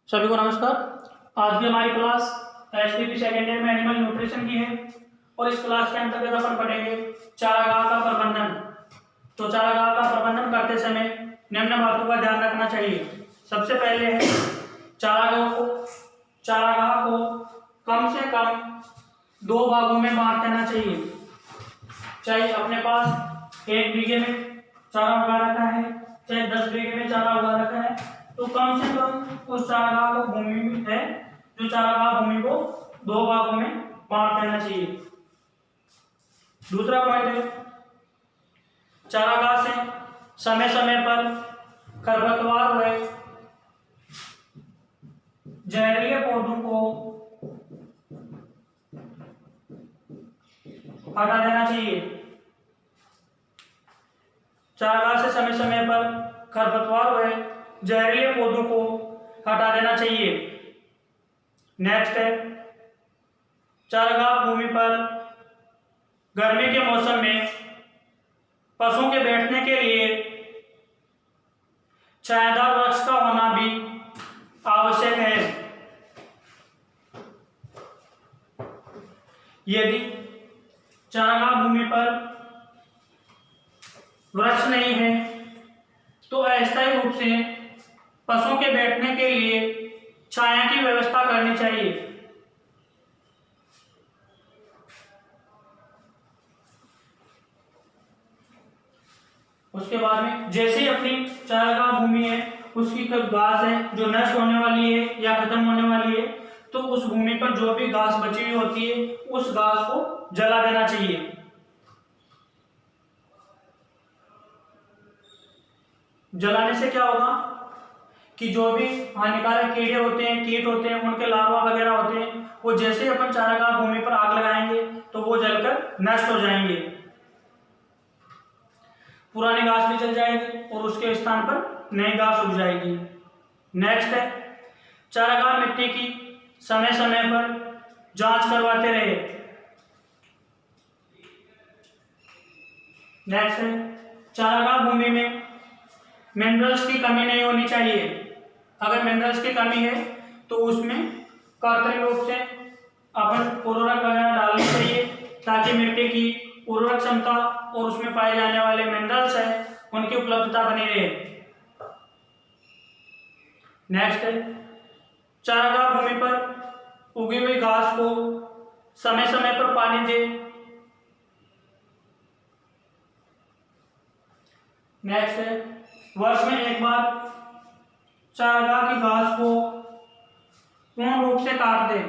सभी को नमस्कार। आज भी हमारी क्लास एसटीपी सेकेंड ईयर में एनिमल न्यूट्रिशन की है और इस क्लास के अंतर्गत अपन पढ़ेंगे चारागाह का प्रबंधन। तो चारागाह का प्रबंधन करते समय निम्न बातों का ध्यान रखना चाहिए। सबसे पहले है चारागाह को कम से कम 2 भागों में बांट देना चाहिए। चाहे अपने पास 1 बीघे में चारा उगा रखा है, चाहे 10 बीघे में चारा उगा रखा है, तो कम से कम उस चारागाह को भूमि है जो चारागाह भूमि को 2 भागों में बांट देना चाहिए। दूसरा पॉइंट है चारागाह से समय समय पर खरपतवार हुए जहरीले पौधों को हटा देना चाहिए। चारागाह से समय समय पर खरपतवार हुए जहरीले पौधों को हटा देना चाहिए। नेक्स्ट है चारागाह भूमि पर गर्मी के मौसम में पशुओं के बैठने के लिए छायादार वृक्ष का होना भी आवश्यक है। यदि चारागाह भूमि पर वृक्ष नहीं है तो अस्थायी रूप से पशुओं के बैठने के लिए छाया की व्यवस्था करनी चाहिए। उसके बाद में जैसे ही अपनी चारागाह भूमि है उसकी कोई घास है जो नष्ट होने वाली है या खत्म होने वाली है, तो उस भूमि पर जो भी घास बची हुई होती है उस घास को जला देना चाहिए। जलाने से क्या होगा कि जो भी हानिकारक कीड़े होते हैं, कीट होते हैं, उनके लार्वा वगैरह होते हैं, वो जैसे ही अपन चारागाह भूमि पर आग लगाएंगे तो वो जलकर नष्ट हो जाएंगे। पुरानी घास भी जल जाएगी और उसके स्थान पर नई घास उग जाएगी। नेक्स्ट है चारागाह मिट्टी की समय समय पर जांच करवाते रहे। नेक्स्ट है चारागाह भूमि में मिनरल्स की कमी नहीं होनी चाहिए। अगर मिनरल्स की कमी है तो उसमें कृत्रिम रूप से अपन उर्वरक वगैरह डालनी चाहिए ताकि मिट्टी की उर्वरक क्षमता और उसमें पाए जाने वाले मिनरल्स है उनकी उपलब्धता बनी रहे। नेक्स्ट है चारागाह भूमि पर उगी हुई घास को समय समय पर पानी दे। नेक्स्ट है वर्ष में एक बार चारागाह की घास को पूर्ण रूप से काट दे।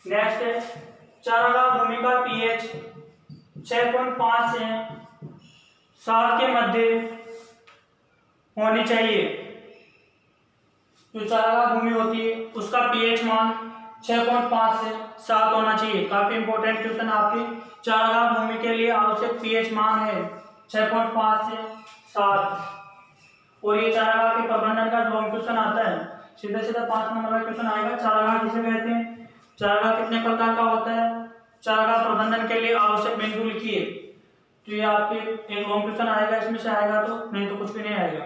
नेक्स्ट है चारागाह भूमि का पीएच 6.5 से 7 के मध्य होनी चाहिए। जो चारागाह भूमि होती है उसका पीएच मान 6.5 से 7 होना चाहिए। काफी इंपॉर्टेंट क्वेश्चन आपके चारागाह भूमि के लिए आवश्यक पीएच मान है 6.5 से 7। और ये चारागाह के प्रबंधन का लॉन्ग क्वेश्चन आता है, सीधा सीधा 5 नंबर का क्वेश्चन आएगा। चारागाह किसे कहते हैं, चारागाह कितने प्रकार का होता है, चारागाह प्रबंधन के लिए आवश्यक बिंदु लिखिए। तो ये आपके एक लॉन्ग क्वेश्चन आएगा, इसमें से आएगा तो, नहीं तो कुछ भी नहीं आएगा।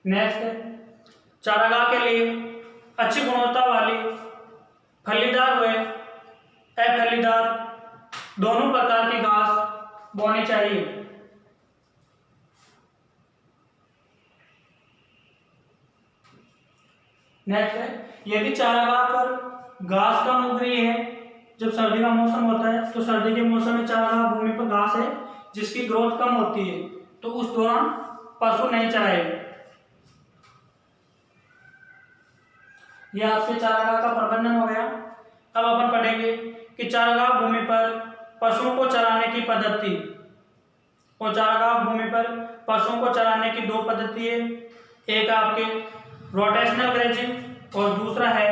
नेक्स्ट चारागाह के लिए अच्छी गुणवत्ता वाली फलीदार व अफलीदार दोनों प्रकार की घास बोनी चाहिए। नेक्स्ट है यदि चारागाह पर घास कम उग रही है, जब सर्दी का मौसम होता है तो सर्दी के मौसम में चारागाह भूमि पर घास है जिसकी ग्रोथ कम होती है, तो उस दौरान पशु नहीं चराए। यह आपके चारागाह का प्रबंधन हो गया। अब अपन पढ़ेंगे कि चारागाह भूमि पर पशुओं को चराने की पद्धति। और चारागाह भूमि पर पशुओं को चराने की 2 पद्धति है। एक आपके रोटेशनल ग्रेजिंग और दूसरा है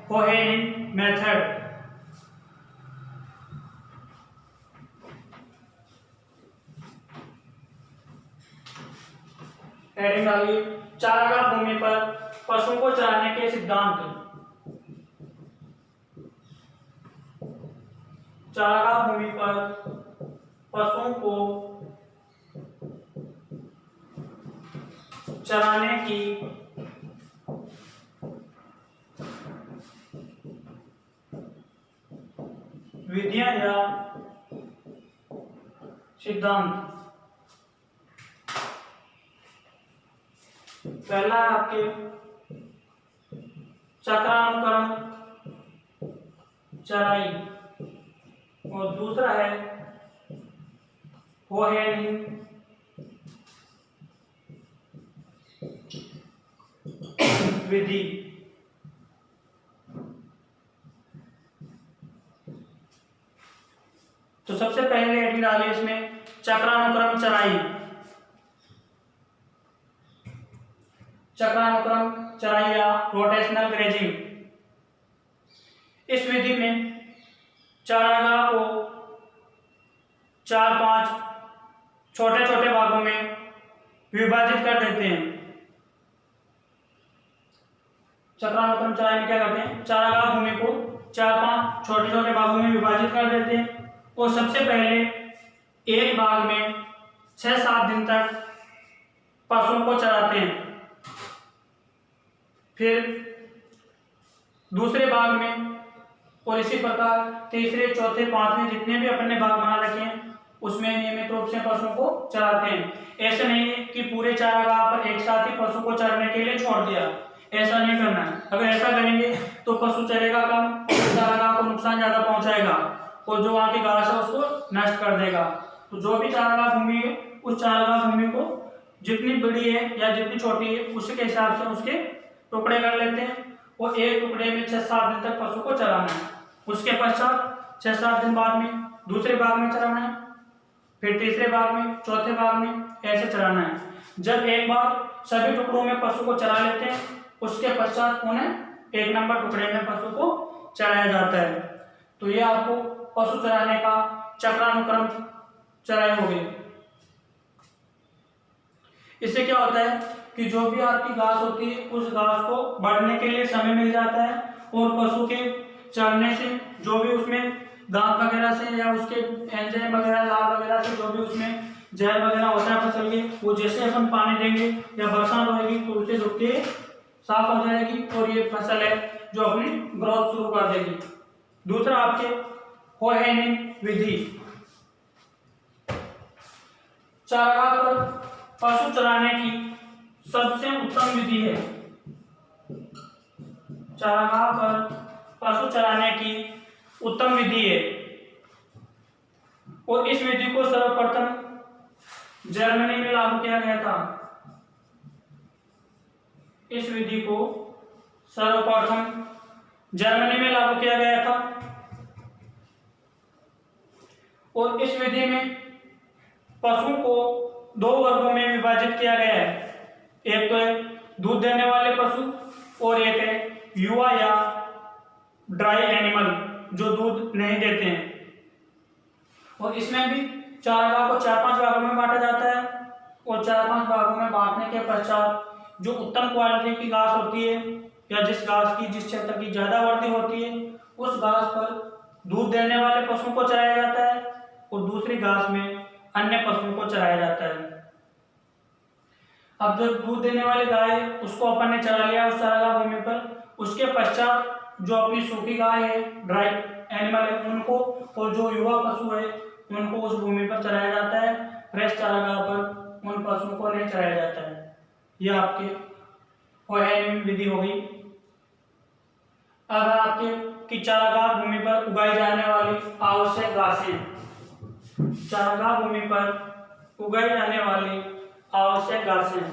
कोहेनिंग मेथड। हेडिंग डालिए चारागाह भूमि पर पशुओं को चराने के सिद्धांत। चारागाह भूमि पर पशुओं को चराने की विधियां या सिद्धांत। पहला है आपके चक्रानुक्रम चराई और दूसरा है होहेनिंग विधि। तो सबसे पहले हेडिंग डालिए इसमें चक्रानुक्रम चराई। चक्रानुक्रम चराई या रोटेशनल ग्रेजिंग। इस विधि में चारागाह को 4-5 छोटे छोटे भागों में विभाजित कर देते हैं। चक्रानुक्रम चराई में क्या करते हैं, चारागाह भूमि को 4-5 छोटे छोटे भागों में विभाजित कर देते हैं और सबसे पहले एक भाग में 6-7 दिन तक पशुओं को चराते हैं। फिर दूसरे भाग में और इसी प्रकार तीसरे, चौथे, पांचवें जितने भी अपने भाग बना रखे हैं उसमें नियमित रूप से पशुओं को चराते हैं। ऐसा नहीं है कि पूरे चारागाह पर एक साथ ही पशु को चरने के लिए छोड़ दिया, ऐसा नहीं करना है। अगर ऐसा करेंगे तो पशु चरेगा कम और चारागाह को नुकसान ज्यादा पहुंचाएगा और जो वहां की घास है उसको नष्ट कर देगा। तो जो भी चारागाह भूमि है उस चारागाह भूमि को जितनी बड़ी है या जितनी छोटी है उसके हिसाब से उसके टुकड़े कर लेते हैं और एक टुकड़े में 6-7 दिन तक पशु को चराना है। उसके पश्चात 6-7 दिन बाद में दूसरे भाग में चराना है, फिर तीसरे भाग में, चौथे भाग में, ऐसे चराना है। जब एक बार सभी टुकड़ों में पशु को चरा लेते हैं उसके पश्चात उन्हें 1 नंबर टुकड़े में पशु को चराया जाता है। तो ये आपको पशु चराने का चक्रानुक्रम चराई हो गई। इससे क्या होता है कि जो भी आपकी घास होती है उस घास को बढ़ने के लिए समय मिल जाता है और पशु के चरने से जो भी उसमें दांत वगैरह से या उसके एंजाइम वगैरह, लार वगैरह से जो भी उसमें जहर वगैरह होता है फसल के, वो जैसे अपन पानी देंगे या बरसात होगी तो उसे रुक के साफ हो जाएगी और ये फसल है जो अपनी ग्रोथ शुरू कर देगी। दूसरा आपके होहेनिंग विधि। चारागाह पर पशु चराने की सबसे उत्तम विधि है। चारागाह पर पशु चराने की उत्तम विधि है और इस विधि को सर्वप्रथम जर्मनी में लागू किया गया था। इस विधि को सर्वप्रथम जर्मनी में लागू किया गया था और इस विधि में पशुओं को 2 वर्गों में विभाजित किया गया है। एक तो है दूध देने वाले पशु और एक है युवा या ड्राई एनिमल जो दूध नहीं देते हैं। और इसमें भी चारागाह को 4-5 भागों में बांटा जाता है और 4-5 भागों में बांटने के पश्चात जो उत्तम क्वालिटी की घास होती है या जिस घास की जिस क्षेत्र की ज्यादा वृद्धि होती है उस घास पर दूध देने वाले पशुओं को चराया जाता है और दूसरी घास में अन्य पशुओं को चराया जाता है। अब जो दूध देने वाली गाय है उसको अपन ने चरा लिया उस चारागाह भूमि पर, उसके पश्चात जो अपनी सूखी गाय है, ड्राई एनिमल है, उनको और जो युवा पशु है उनको उस भूमि पर चराया जाता है। फ्रेश चारागाह पर उन पशुओं को नहीं चराया जाता है। यह आपके होहेनिंग विधि हो गई। अब आपके कि चारागाह भूमि पर उगाई जाने वाली आवश्यक घासें। चारागाह भूमि पर उगाई जाने वाली आवश्यक घासें।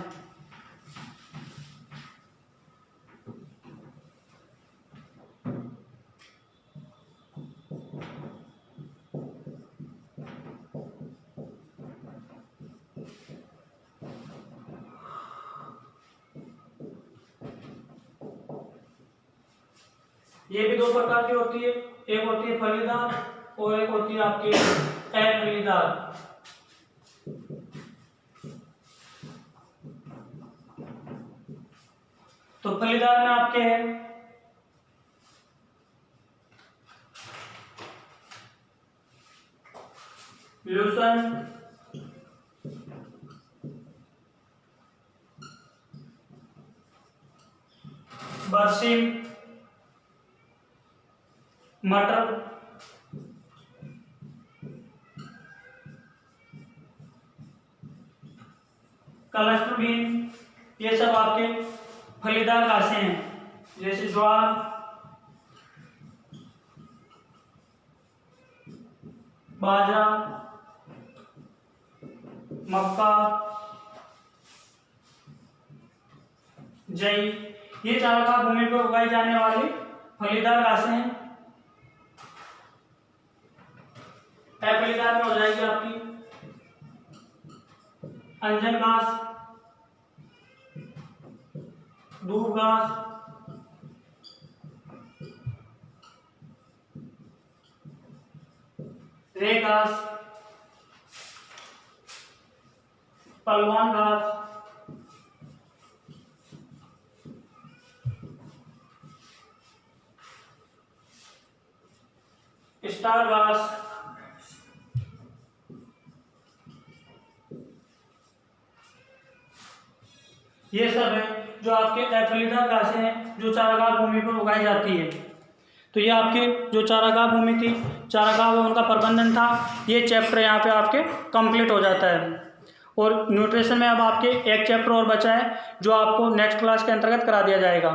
ये भी 2 प्रकार की होती है, एक होती है फलीदार और एक होती है आपकी अफलीदार। तो फलीदार में आपके है लूसन, बरसीम, मटर, क्लस्टर बीन, ये सब आपके फलीदार घासें हैं। जैसे ज्वार, बाजरा, मक्का, जई, ये चारागाह भूमि पर उगाई जाने वाली फलीदार घासें हैं। फलीदार में हो जाएगी आपकी अंजन घास, दूब घास, रे घास, पलवान घास, स्टार घास, ये सब है जो आपके फलीदार घासें हैं जो चारागाह भूमि पर उगाई जाती है। तो ये आपके जो चारागाह भूमि थी, चारागाह व उनका प्रबंधन था, ये चैप्टर यहाँ पे आपके कंप्लीट हो जाता है। और न्यूट्रिशन में अब आपके एक चैप्टर और बचा है जो आपको नेक्स्ट क्लास के अंतर्गत करा दिया जाएगा।